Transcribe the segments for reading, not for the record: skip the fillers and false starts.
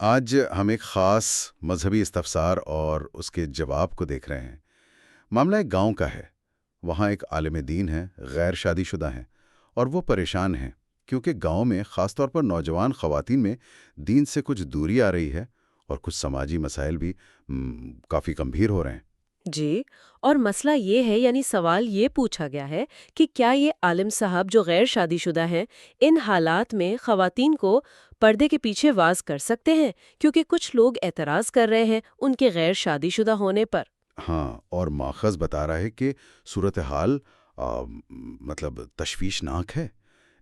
آج ہم ایک خاص مذہبی استفسار اور اس کے جواب کو دیکھ رہے ہیں۔ معاملہ ایک گاؤں کا ہے۔ وہاں ایک عالم دین ہے، غیر شادی شدہ ہیں، اور وہ پریشان ہیں کیونکہ گاؤں میں خاص طور پر نوجوان خواتین میں دین سے کچھ دوری آ رہی ہے اور کچھ سماجی مسائل بھی کافی گمبھیر ہو رہے ہیں۔ جی، اور مسئلہ یہ ہے یعنی سوال یہ پوچھا گیا ہے کہ کیا یہ عالم صاحب جو غیر شادی شدہ ہیں ان حالات میں خواتین کو پردے کے پیچھے واز کر سکتے ہیں؟ کیونکہ کچھ لوگ اعتراض کر رہے ہیں ان کے غیر شادی شدہ ہونے پر۔ ہاں، اور ماخذ بتا رہا ہے کہ صورتحال مطلب تشویشناک ہے۔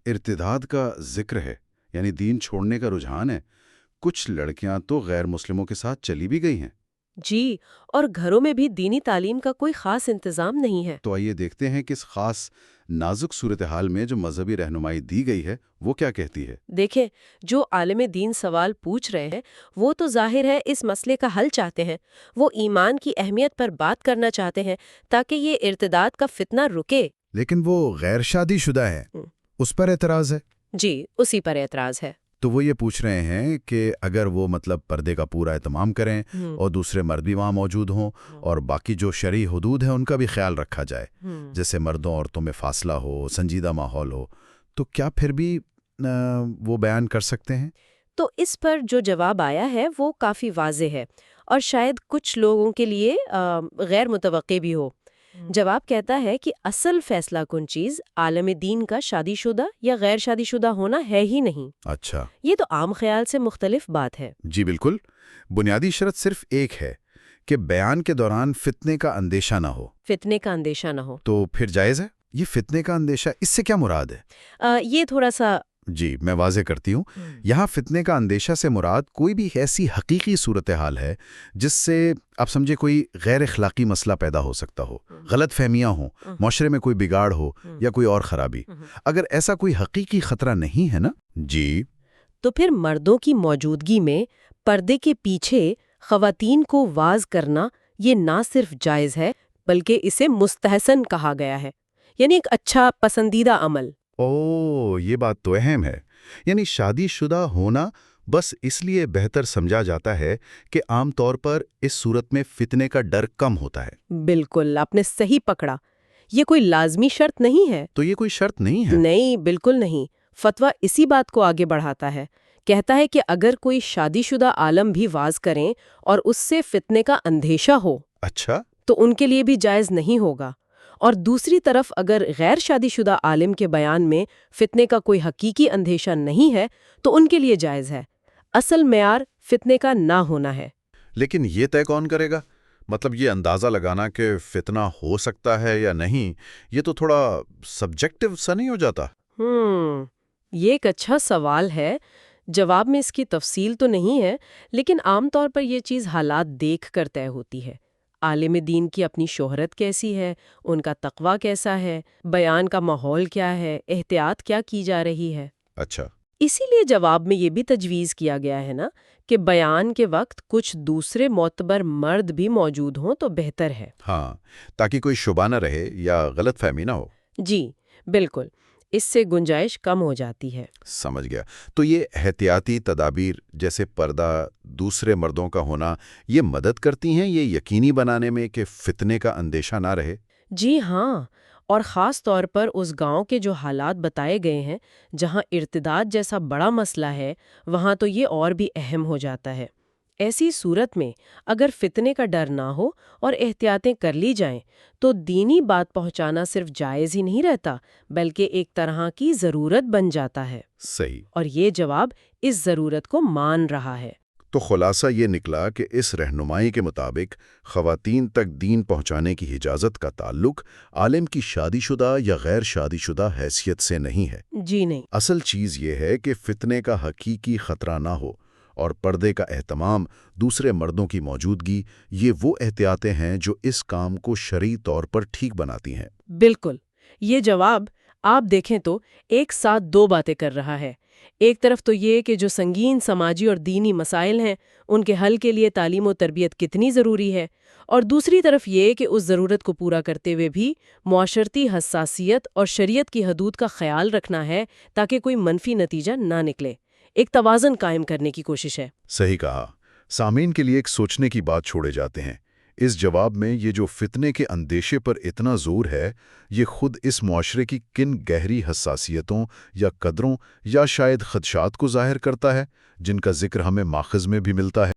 ارتداد کا ذکر ہے، یعنی دین چھوڑنے کا رجحان ہے۔ کچھ لڑکیاں تو غیر مسلموں کے ساتھ چلی بھی گئی ہیں۔ جی، اور گھروں میں بھی دینی تعلیم کا کوئی خاص انتظام نہیں ہے۔ تو آئیے دیکھتے ہیں کہ اس خاص نازک صورتحال میں جو مذہبی رہنمائی دی گئی ہے وہ کیا کہتی ہے۔ دیکھیں، جو عالم دین سوال پوچھ رہے ہیں وہ تو ظاہر ہے اس مسئلے کا حل چاہتے ہیں۔ وہ ایمان کی اہمیت پر بات کرنا چاہتے ہیں تاکہ یہ ارتداد کا فتنہ رکے۔ لیکن وہ غیر شادی شدہ ہے، اس پر اعتراض ہے۔ جی، اسی پر اعتراض ہے۔ تو وہ یہ پوچھ رہے ہیں کہ اگر وہ پردے کا پورا اہتمام کریں اور دوسرے مرد بھی وہاں موجود ہوں اور باقی جو شرعی حدود ہیں ان کا بھی خیال رکھا جائے، جیسے مردوں عورتوں میں فاصلہ ہو، سنجیدہ ماحول ہو، تو کیا پھر بھی وہ بیان کر سکتے ہیں؟ تو اس پر جو جواب آیا ہے وہ کافی واضح ہے اور شاید کچھ لوگوں کے لیے غیر متوقع بھی ہو۔ جواب کہتا ہے کہ اصل فیصلہ کن چیز عالم دین کا شادی شدہ یا غیر شادی شدہ ہونا ہے ہی نہیں۔ اچھا، یہ تو عام خیال سے مختلف بات ہے۔ جی بالکل۔ بنیادی شرط صرف ایک ہے کہ بیان کے دوران فتنے کا اندیشہ نہ ہو۔ فتنے کا اندیشہ نہ ہو تو پھر جائز ہے؟ یہ فتنے کا اندیشہ، اس سے کیا مراد ہے؟ یہ تھوڑا سا جی میں واضح کرتی ہوں۔ یہاں فتنے کا اندیشہ سے مراد کوئی بھی ایسی حقیقی صورتحال ہے جس سے آپ سمجھے کوئی غیر اخلاقی مسئلہ پیدا ہو سکتا ہو، غلط فہمیاں ہوں، معاشرے میں کوئی بگاڑ ہو یا کوئی اور خرابی۔ اگر ایسا کوئی حقیقی خطرہ نہیں ہے نا، جی، تو پھر مردوں کی موجودگی میں پردے کے پیچھے خواتین کو واز کرنا یہ نہ صرف جائز ہے بلکہ اسے مستحسن کہا گیا ہے، یعنی ایک اچھا پسندیدہ عمل۔ یہ بات تو اہم ہے۔ یعنی شادی شدہ ہونا بس اس لیے بہتر سمجھا جاتا ہے کہ عام طور پر اس صورت میں فتنے کا ڈر کم ہوتا ہے۔ بالکل، آپ نے صحیح پکڑا۔ یہ کوئی لازمی شرط نہیں ہے۔ تو یہ کوئی شرط نہیں ہے؟ نہیں، بالکل نہیں۔ فتویٰ اسی بات کو آگے بڑھاتا ہے۔ کہتا ہے کہ اگر کوئی شادی شدہ عالم بھی واز کریں اور اس سے فتنے کا اندیشہ ہو، اچھا، تو ان کے لیے بھی جائز نہیں ہوگا۔ اور دوسری طرف اگر غیر شادی شدہ عالم کے بیان میں فتنے کا کوئی حقیقی اندیشہ نہیں ہے تو ان کے لیے جائز ہے۔ اصل معیار فتنے کا نہ ہونا ہے۔ لیکن یہ طے کون کرے گا؟ مطلب یہ اندازہ لگانا کہ فتنہ ہو سکتا ہے یا نہیں، یہ تو تھوڑا سبجیکٹو سا نہیں ہو جاتا؟ یہ ایک اچھا سوال ہے۔ جواب میں اس کی تفصیل تو نہیں ہے، لیکن عام طور پر یہ چیز حالات دیکھ کر طے ہوتی ہے۔ عالم دین کی اپنی شہرت کیسی ہے، ان کا تقویٰ کیسا ہے، بیان کا ماحول کیا ہے، احتیاط کیا کی جا رہی ہے۔ اچھا، اسی لیے جواب میں یہ بھی تجویز کیا گیا ہے نا کہ بیان کے وقت کچھ دوسرے معتبر مرد بھی موجود ہوں تو بہتر ہے۔ ہاں، تاکہ کوئی شبہ نہ رہے یا غلط فہمی نہ ہو۔ جی بالکل، اس سے گنجائش کم ہو جاتی ہے۔ سمجھ گیا۔ تو یہ احتیاطی تدابیر جیسے پردہ، دوسرے مردوں کا ہونا، یہ مدد کرتی ہیں یہ یقینی بنانے میں کہ فتنے کا اندیشہ نہ رہے؟ جی ہاں، اور خاص طور پر اس گاؤں کے جو حالات بتائے گئے ہیں جہاں ارتداد جیسا بڑا مسئلہ ہے، وہاں تو یہ اور بھی اہم ہو جاتا ہے۔ ایسی صورت میں اگر فتنے کا ڈر نہ ہو اور احتیاطیں کر لی جائیں تو دینی بات پہنچانا صرف جائز ہی نہیں رہتا بلکہ ایک طرح کی ضرورت بن جاتا ہے۔ صحیح۔ اور یہ جواب اس ضرورت کو مان رہا ہے۔ تو خلاصہ یہ نکلا کہ اس رہنمائی کے مطابق خواتین تک دین پہنچانے کی اجازت کا تعلق عالم کی شادی شدہ یا غیر شادی شدہ حیثیت سے نہیں ہے۔ جی نہیں۔ اصل چیز یہ ہے کہ فتنے کا حقیقی خطرہ نہ ہو اور پردے کا اہتمام، دوسرے مردوں کی موجودگی، یہ وہ احتیاطیں ہیں جو اس کام کو شرعی طور پر ٹھیک بناتی ہیں۔ بالکل، یہ جواب آپ دیکھیں تو ایک ساتھ دو باتیں کر رہا ہے۔ ایک طرف تو یہ کہ جو سنگین سماجی اور دینی مسائل ہیں ان کے حل کے لیے تعلیم و تربیت کتنی ضروری ہے، اور دوسری طرف یہ کہ اس ضرورت کو پورا کرتے ہوئے بھی معاشرتی حساسیت اور شریعت کی حدود کا خیال رکھنا ہے تاکہ کوئی منفی نتیجہ نہ نکلے۔ ایک توازن قائم کرنے کی کوشش ہے۔ صحیح کہا۔ سامعین کے لیے ایک سوچنے کی بات چھوڑے جاتے ہیں۔ اس جواب میں یہ جو فتنے کے اندیشے پر اتنا زور ہے، یہ خود اس معاشرے کی کن گہری حساسیتوں یا قدروں یا شاید خدشات کو ظاہر کرتا ہے، جن کا ذکر ہمیں ماخذ میں بھی ملتا ہے۔